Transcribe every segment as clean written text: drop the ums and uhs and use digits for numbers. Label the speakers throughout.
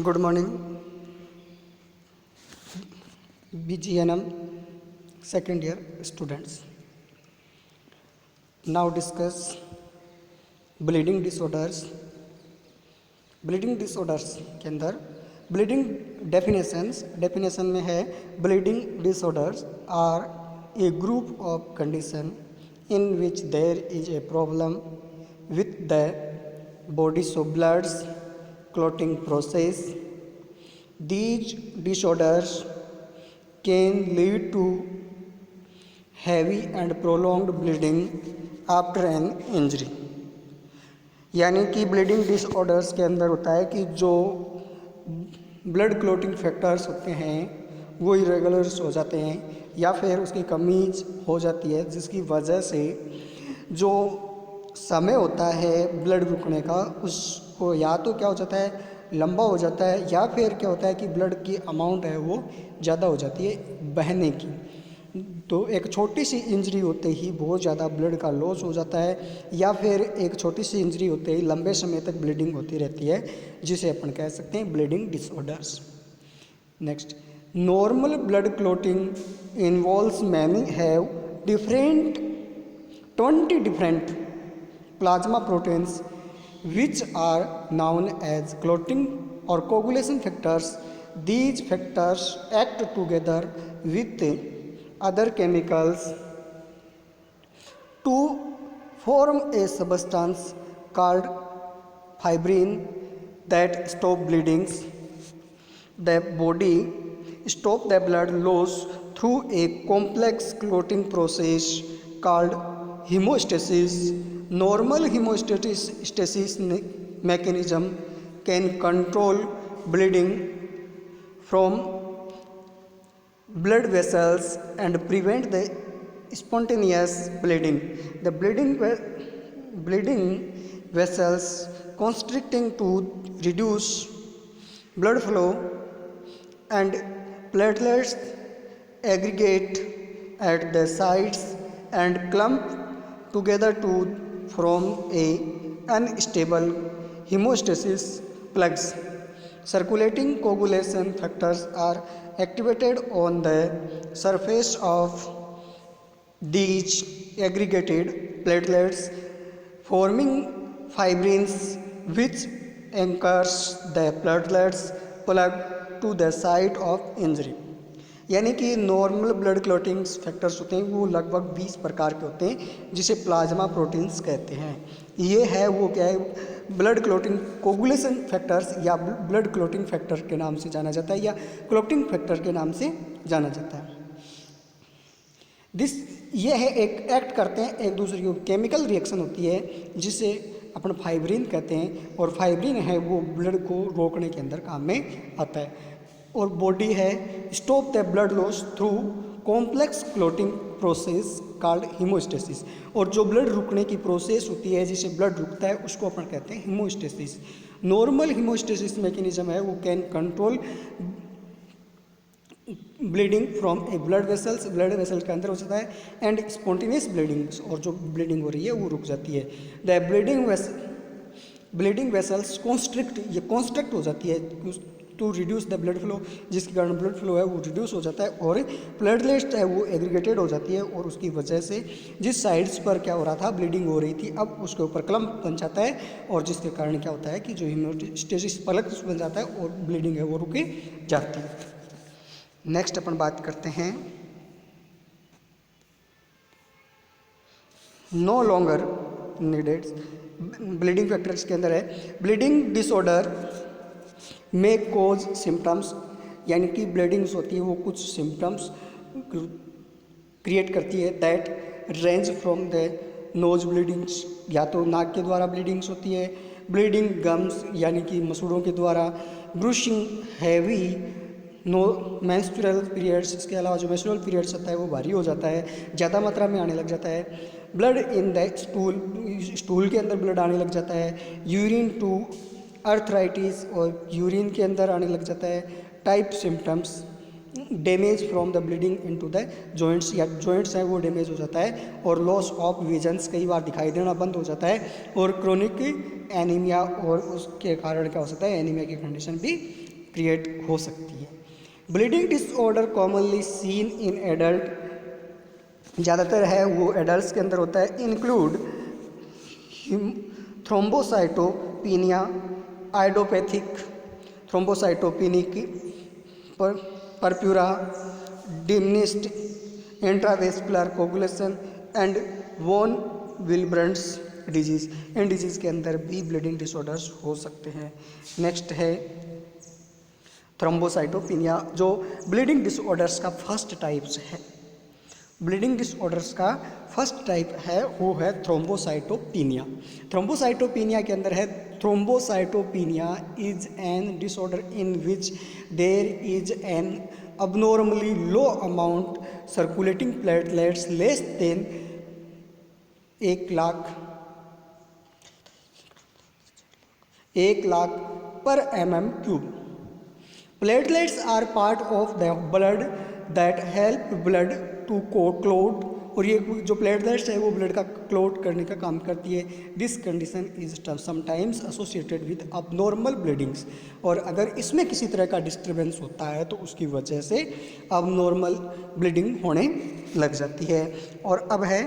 Speaker 1: Good morning, BGNM second year students. Now discuss bleeding disorders. Bleeding disorders के अंदर bleeding definition में है bleeding disorders are a group of condition in which there is a problem with the bodies of bloods clotting process. These disorders can lead to heavy and prolonged bleeding after an injury. यानी कि bleeding disorders के अंदर होता है कि जो blood clotting factors होते हैं वो इरेगुलर्स हो जाते हैं या फिर उसकी कमी हो जाती है, जिसकी वजह से जो समय होता है ब्लड रुकने का उसको या तो क्या हो जाता है लंबा हो जाता है या फिर क्या होता है कि ब्लड की अमाउंट है वो ज़्यादा हो जाती है बहने की। तो एक छोटी सी इंजरी होते ही बहुत ज़्यादा ब्लड का लॉस हो जाता है या फिर एक छोटी सी इंजरी होते ही लंबे समय तक ब्लीडिंग होती रहती है, जिसे अपन कह सकते हैं bleeding disorders. Next, normal blood clotting involves many have 20 different plasma proteins which are known as clotting or coagulation factors. These factors act together with other chemicals to form a substance called fibrin that stop bleeding. The body stop the blood loss through a complex clotting process called hemostasis. Normal hemostasis mechanism can control bleeding from blood vessels and prevent the spontaneous bleeding. The bleeding vessels constricting to reduce blood flow and platelets aggregate at the sides and clump together to form a unstable hemostasis plugs. Circulating coagulation factors are activated on the surface of these aggregated platelets, forming fibrins which anchors the platelets plug to the site of injury. यानी कि normal blood clotting factors होते हैं वो लगभग 20 प्रकार के होते हैं, जिसे प्लाज्मा प्रोटीन्स कहते हैं। ये है वो क्या है ब्लड क्लोटिंग कोगुलेशन फैक्टर्स या ब्लड क्लोटिंग फैक्टर के नाम से जाना जाता है या क्लोटिंग फैक्टर के नाम से जाना जाता है। ये है एक एक्ट करते हैं एक दूसरे की केमिकल रिएक्शन होती है जिसे अपन फाइब्रिन कहते हैं, और फाइब्रिन है वो ब्लड को रोकने के अंदर काम में आता है। और बॉडी है stop the blood loss through complex clotting process called haemostasis. और जो ब्लड रुकने की प्रोसेस होती है जिससे ब्लड रुकता है उसको अपन कहते हैं हीमोस्टेसिस। नॉर्मल हीमोस्टेसिस मैकेनिज्म है वो can control bleeding from A blood vessel के अंदर हो जाता है एंड स्पॉन्टेनियस ब्लीडिंग, और जो ब्लीडिंग हो रही है वो रुक जाती है। द ब्लीडिंग वेसल्स कॉन्स्ट्रिक्ट हो जाती है to reduce the blood flow, जिसके कारण ब्लड फ्लो है वो रिड्यूस हो जाता है और प्लेटलेट्स है वो एग्रीगेटेड हो जाती है, और उसकी वजह से जिस साइड्स पर क्या हो रहा था ब्लीडिंग हो रही थी अब उसके ऊपर क्लम्प बन जाता है, और जिसके कारण क्या होता है कि जो हीमोस्टेसिस प्लग्स बन जाता है और ब्लीडिंग है वो रुक जाती है। नेक्स्ट अपन बात करते हैं no longer needed bleeding factors के अंदर है ब्लीडिंग डिसऑर्डर में कोज सिम्टम्स, यानी कि ब्लीडिंग्स होती है वो कुछ सिम्टम्स क्रिएट करती है that range from the nose bleedings, या तो नाक के द्वारा ब्लीडिंग्स होती है, ब्लीडिंग गम्स यानी कि मसूड़ों के द्वारा, ब्रूशिंग हैवी मेंस्ट्रुअल पीरियड्स, इसके अलावा जो मेंस्ट्रुअल पीरियड्स होता है वो भारी हो जाता है, ज़्यादा मात्रा में आने लग जाता है, ब्लड इन द स्टूल के अंदर ब्लड आने लग जाता है, यूरिन टू अर्थराइटिस और यूरिन के अंदर आने लग जाता है, type symptoms damage from the bleeding into the joints, या जॉइंट्स हैं वो डैमेज हो जाता है, और लॉस ऑफ विजन्स कई बार दिखाई देना बंद हो जाता है, और क्रोनिक एनीमिया, और उसके कारण क्या हो सकता है एनीमिया की कंडीशन भी क्रिएट हो सकती है। Bleeding disorder commonly seen in adult, ज़्यादातर है वो एडल्ट के अंदर होता है। Include thrombocytopenia, idiopathic thrombocytopenic purpura, diminished intravascular coagulation and von Willebrand's disease. इन डिजीज़ के अंदर भी ब्लीडिंग डिसऑर्डर्स हो सकते हैं। नेक्स्ट है थ्रोम्बोसाइटोपिनिया, जो ब्लीडिंग डिसऑर्डर्स का फर्स्ट टाइप्स है। ब्लीडिंग डिसऑर्डर्स का फर्स्ट टाइप है वो है थ्रोम्बोसाइटोपिनिया। थ्रोम्बोसाइटोपिनिया के अंदर है thrombocytopenia is an disorder in which there is an abnormally low amount circulating platelets less than 1 lakh per mm³। Platelets are part of the blood that help blood to clot, और ये जो platelets है वो blood का clot करने का काम करती है। This condition is sometimes associated with abnormal bleedings, और अगर इसमें किसी तरह का डिस्टर्बेंस होता है तो उसकी वजह से अबनॉर्मल ब्लीडिंग होने लग जाती है। और अब है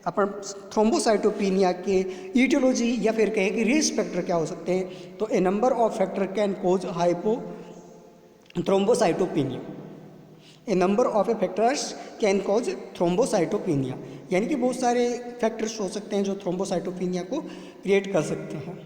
Speaker 1: अपन थ्रोम्बोसाइटोपिनिया के ईटियोलॉजी या फिर कहें कि रिस्क फैक्टर क्या हो सकते हैं। तो a number of factor can cause hypo thrombocytopenia. A number of a factors can cause thrombocytopenia, यानी कि बहुत सारे फैक्टर्स हो सकते हैं जो थ्रोम्बोसाइटोपिनिया को क्रिएट कर सकते हैं।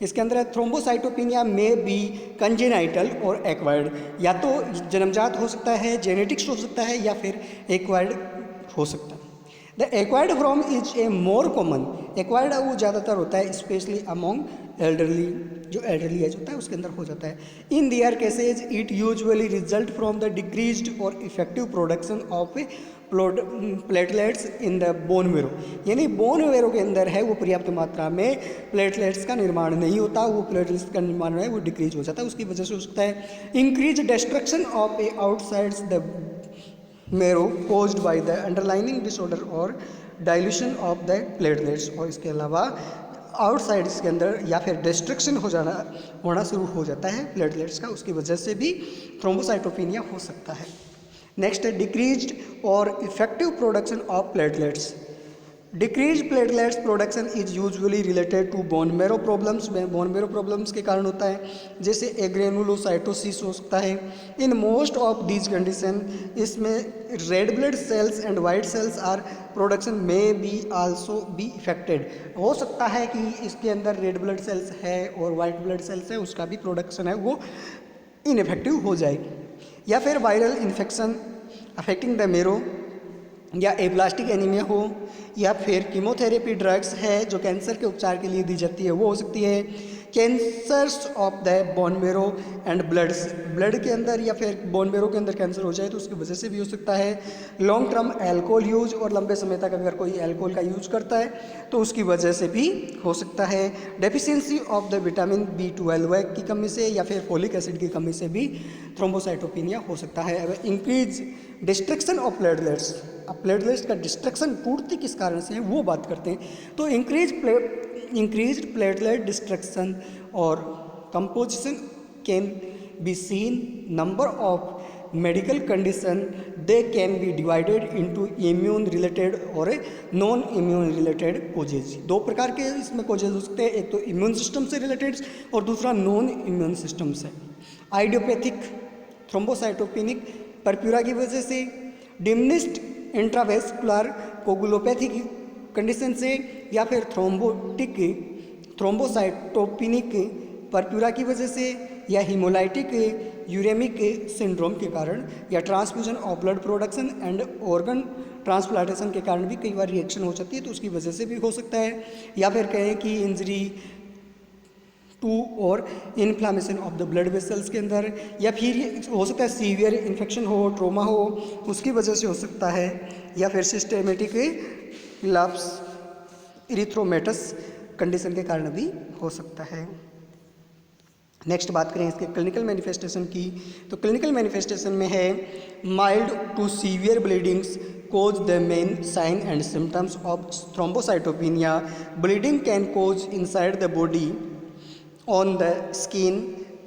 Speaker 1: इसके अंदर थ्रोम्बोसाइटोपिनिया में बी कंजेनाइटल और एक्वायर्ड, या तो जन्मजात हो सकता है, जेनेटिक्स हो सकता है, या फिर एक्वायर्ड हो सकता है। The acquired form is a more common, acquired वो ज़्यादातर होता है स्पेशली अमोंग एल्डरली, जो एल्डरली एज होता है उसके अंदर हो जाता है। In their cases it usually result from the decreased और effective production of platelets in the bone marrow, यानी बोन मेरो के अंदर है वो पर्याप्त मात्रा में प्लेटलेट्स का निर्माण नहीं होता, वो प्लेटलेट्स का निर्माण है वो डिक्रीज हो जाता है, उसकी वजह से हो सकता है increase destruction of a outsides the marrow caused by the underlining disorder और डाइल्यूशन ऑफ द प्लेटलेट्स। और इसके अलावा आउटसाइड्स के अंदर या फिर डिस्ट्रक्शन होना शुरू हो जाता है प्लेटलेट्स का, उसकी वजह से भी थ्रोम्बोसाइटोपिनिया हो सकता है। नेक्स्ट है डिक्रीज्ड और effective production of platelets. Decrease platelets production is usually related to bone marrow problems, में बोन मेरो प्रॉब्लम्स के कारण होता है, जैसे एग्रेनुलोसाइटोसिस हो सकता है। In most of these condition इसमें red blood cells and white cells are production में बी आल्सो बी इफेक्टेड, हो सकता है कि इसके अंदर रेड ब्लड सेल्स है और वाइट ब्लड सेल्स है, उसका भी प्रोडक्शन है वो इनइफेक्टिव हो जाए। या फिर वायरल इन्फेक्शन अफेक्टिंग द मेरो, या एप्लास्टिक एनीमिया हो, या फिर कीमोथेरेपी ड्रग्स है जो कैंसर के उपचार के लिए दी जाती है वो हो सकती है। कैंसर्स ऑफ द बोन मेरो एंड ब्लड के अंदर या फिर बोन मेरो के अंदर कैंसर हो जाए तो उसकी वजह से भी हो सकता है। लॉन्ग टर्म अल्कोहल यूज, और लंबे समय तक अगर कोई अल्कोहल का यूज करता है तो उसकी वजह से भी हो सकता है। Deficiency of the vitamin B12 की कमी से या फिर फोलिक एसिड की कमी से भी थ्रोम्बोसाइटोपिनिया हो सकता है। इंक्रीज डिस्ट्रक्शन ऑफ प्लेटलेट्स, अब प्लेटलेट्स का डिस्ट्रक्शन टूटती किस कारण से है वो बात करते हैं। तो इंक्रीज्ड प्लेटलेट डिस्ट्रक्शन और composition can be seen number of medical condition, they can be divided into immune related और नॉन इम्यून रिलेटेड कोजेज। दो प्रकार के इसमें कोजेज हो सकते हैं, एक तो इम्यून सिस्टम से रिलेटेड और दूसरा नॉन इम्यून सिस्टम से। आइडियोपैथिक थ्रोम्बोसाइटोपिनिक परप्यूरा की वजह से, डिमिनिस्ड इंट्रावेस्कुलर कोगुलोपैथी की कंडीशन से, या फिर थ्रोम्बोसाइटोपिनिक परप्यूरा की वजह से, या हीमोलाइटिक यूरेमिक सिंड्रोम के कारण, या transfusion of blood production and organ transplantation के कारण भी कई बार रिएक्शन हो जाती है तो उसकी वजह से भी हो सकता है। या फिर कहें कि इंजरी टू और inflammation of the blood vessels के अंदर, या फिर हो सकता है सीवियर इन्फेक्शन हो, ट्रोमा हो, उसकी वजह से हो सकता है। या फिर सिस्टेमेटिक लप्स इरिथ्रोमेटस कंडीशन के कारण भी हो सकता है। नेक्स्ट बात करें इसके क्लिनिकल मैनिफेस्टेशन की, तो क्लिनिकल मैनिफेस्टेशन में है mild to severe bleedings cause the main sign and symptoms of thrombocytopenia. Bleeding can cause inside the body, on the skin,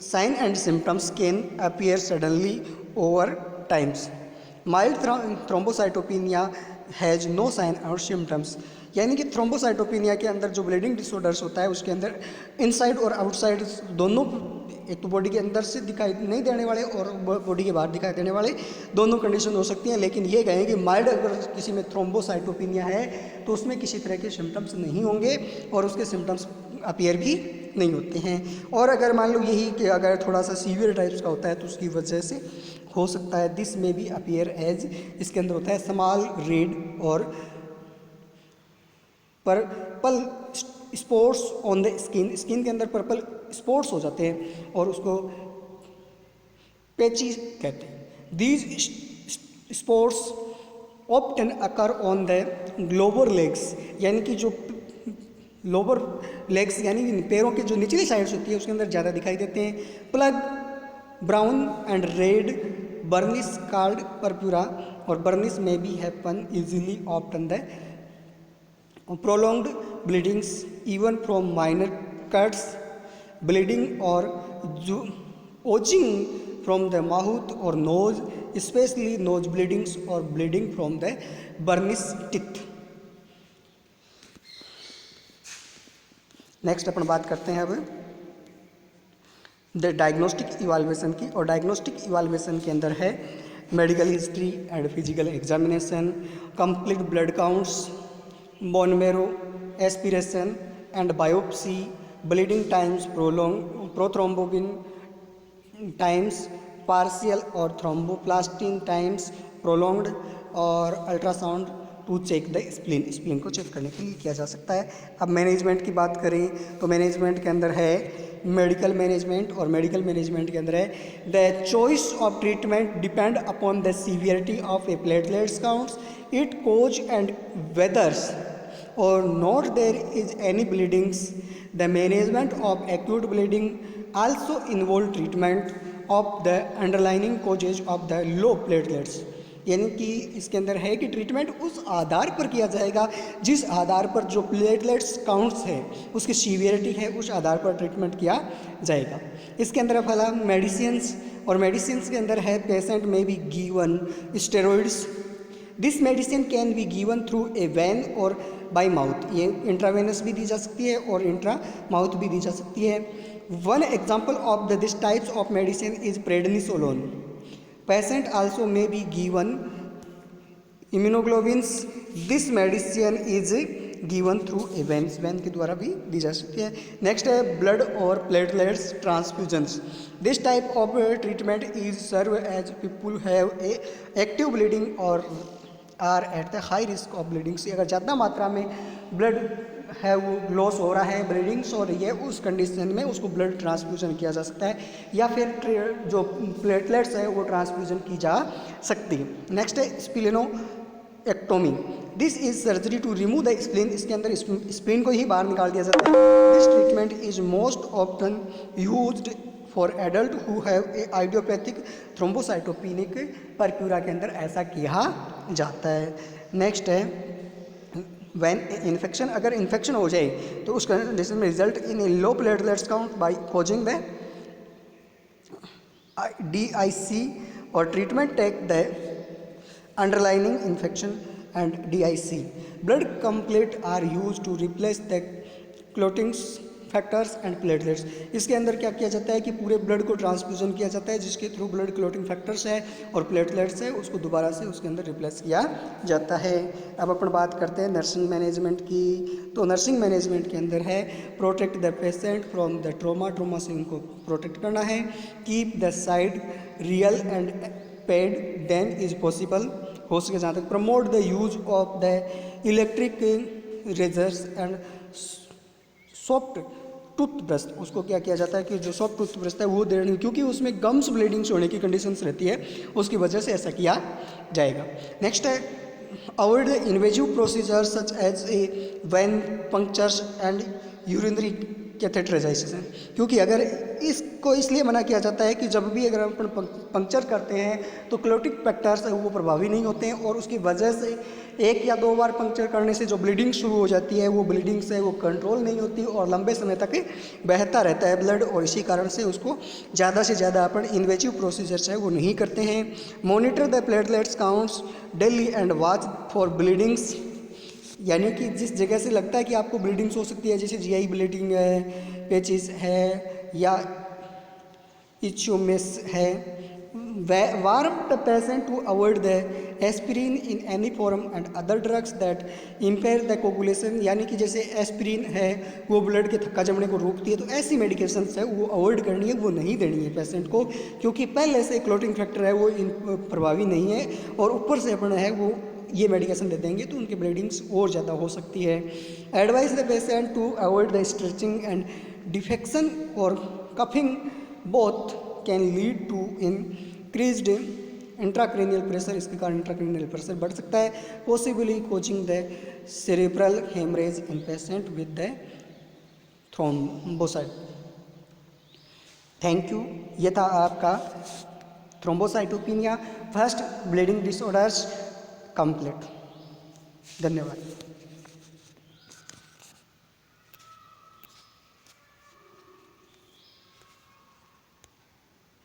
Speaker 1: sign and symptoms can appear suddenly over times. Mild thrombocytopenia has no sign और symptoms, यानी कि thrombocytopenia के अंदर जो bleeding disorders होता है उसके अंदर इनसाइड और आउटसाइड दोनों, एक तो बॉडी के अंदर से दिखाई नहीं देने वाले और बॉडी के बाहर दिखाई देने वाले दोनों कंडीशन हो सकती हैं। लेकिन ये कहें कि माइल्ड अगर किसी में थ्रोम्बोसाइटोपिनिया है तो उसमें किसी तरह के सिम्टम्स नहीं होंगे और उसके सिम्टम्स अपीयर भी नहीं होते हैं। और अगर मान लो यही कि अगर थोड़ा सा सीवियर टाइप्स का होता है तो उसकी वजह से हो सकता है दिस में भी अपीयर एज, इसके अंदर होता है स्मॉल रेड और purple spots on the skin, skin के अंदर पर्पल स्पॉट्स हो जाते हैं और उसको पैची कहते हैं। These spots often occur on the Glauber legs, यानी कि जो लोअर लेग्स यानी पैरों के जो निचली साइड्स होती है उसके अंदर ज़्यादा दिखाई देते हैं। Plug brown and red burnish called purpura, और बर्निश में भी happen easily often the prolonged bleedings even from minor cuts, bleeding or oozing from the mouth or nose, especially nose bleedings or bleeding from the burnished teeth. Next अपन बात करते हैं अब the diagnostic evaluation की, और diagnostic evaluation के अंदर है medical history and physical examination, complete blood counts, bone marrow aspiration and biopsy, bleeding times, prothrombin times, partial और थ्रोम्बोप्लास्टिन टाइम्स, प्रोलॉन्ग्ड, और ultrasound to check the spleen, spleen को चेक करने के लिए किया जा सकता है। अब मैनेजमेंट की बात करें तो मैनेजमेंट के अंदर है मेडिकल मैनेजमेंट, और मेडिकल मैनेजमेंट के अंदर है the choice of treatment depend upon the severity of a platelets counts, it cause and whethers or not there is any bleedings. The management of acute bleeding also involve treatment of the underlying causes of the low platelets, यानी कि इसके अंदर है कि treatment उस आधार पर किया जाएगा जिस आधार पर जो प्लेटलेट्स काउंट्स है उसकी सीवियरिटी है उस आधार पर ट्रीटमेंट किया जाएगा। इसके अंदर फला मेडिसिन्स, और मेडिसिन्स के अंदर है पेशेंट में be given steroids, this medicine can be given through a vein और बाई माउथ, ये इंट्रावेनस भी दी जा सकती है और इंट्रा माउथ भी दी जा सकती है। One example of the this types of medicine is prednisolone, patient also may be given immunoglobins, this medicine is given through a veins, vein के द्वारा भी दी जा सकती है। नेक्स्ट है ब्लड और platelets transfusions, this type of treatment is serve as people have a active bleeding और are at the high risk of bleeding, से अगर ज़्यादा मात्रा में ब्लड है वो लॉस हो रहा है, ब्लीडिंग्स हो रही है, उस कंडीशन में उसको ब्लड ट्रांसफ्यूजन किया जा सकता है या फिर जो प्लेटलेट्स है वो ट्रांसफ्यूजन की जा सकती है। नेक्स्ट है splenectomy, this is surgery to remove the spleen, इसके अंदर स्प्लीन को ही बाहर निकाल दिया जाता है। This treatment is most often used for adult who have a idiopathic thrombocytopenic purpura, के अंदर ऐसा किया जाता है। नेक्स्ट है वैन इन्फेक्शन, अगर इन्फेक्शन हो जाए तो उस कंडीशन में result in a low platelets count by causing the DIC, और treatment take the underlining infection and DIC, blood complete are use to replace the clottings factors and platelets, इसके अंदर क्या किया जाता है कि पूरे ब्लड को ट्रांसफ्यूजन किया जाता है जिसके थ्रू ब्लड क्लोटिंग फैक्टर्स है और प्लेटलेट्स है उसको दोबारा से उसके अंदर रिप्लेस किया जाता है। अब अपन बात करते हैं नर्सिंग मैनेजमेंट की, तो नर्सिंग मैनेजमेंट के अंदर है protect the patient from the trauma, trauma से उनको प्रोटेक्ट करना है, keep the side rail and pad then is possible, हो सके जहाँ तक, promote the use of the electric razors and soft toothbrush, उसको क्या किया जाता है कि जो सॉफ्ट टूथब्रश है वो देने, क्योंकि उसमें गम्स ब्लीडिंग्स होने की कंडीशंस रहती है उसकी वजह से ऐसा किया जाएगा। नेक्स्ट है avoid the invasive procedure such as a vein punctures and urinary catheterization, क्योंकि अगर इसको इसलिए मना किया जाता है कि जब भी अगर अपन पंक्चर करते हैं तो क्लोटिक फैक्टर्स है वो प्रभावी नहीं होते हैं, और उसकी वजह से 1 या 2 बार पंक्चर करने से जो ब्लीडिंग शुरू हो जाती है वो ब्लीडिंग से वो कंट्रोल नहीं होती और लंबे समय तक बहता रहता है ब्लड, और इसी कारण से उसको ज़्यादा से ज़्यादा अपन इन्वेजिव प्रोसीजर्स है वो नहीं करते हैं। Monitor the platelets counts daily and watch for bleedings, यानी कि जिस जगह से लगता है कि आपको ब्लीडिंग्स हो सकती है, जैसे जीआई ब्लीडिंग है, पेचिस है या इचोमिस है, warn the patient to avoid the aspirin in any form and other drugs that impair the coagulation, यानी कि जैसे एस्पिरिन है वो ब्लड के थक्का जमने को रोकती है, तो ऐसी मेडिकेशंस है वो अवॉइड करनी है, वो नहीं देनी है पेशेंट को, क्योंकि पहले से क्लोटिंग फैक्टर है वो प्रभावी नहीं है, और ऊपर से अपन है वो ये मेडिकेशन दे देंगे तो उनकी ब्लीडिंग्स और ज़्यादा हो सकती है। Advise the patient to avoid the stretching and defecation और coughing, both can lead to increased intracranial pressure, इसके कारण इंट्राक्रेनियल प्रेशर बढ़ सकता है, possibly causing the cerebral haemorrhage in patient with the thrombocyte. Thank you, ये था आपका thrombocytopenia first bleeding disorders complete. धन्यवाद।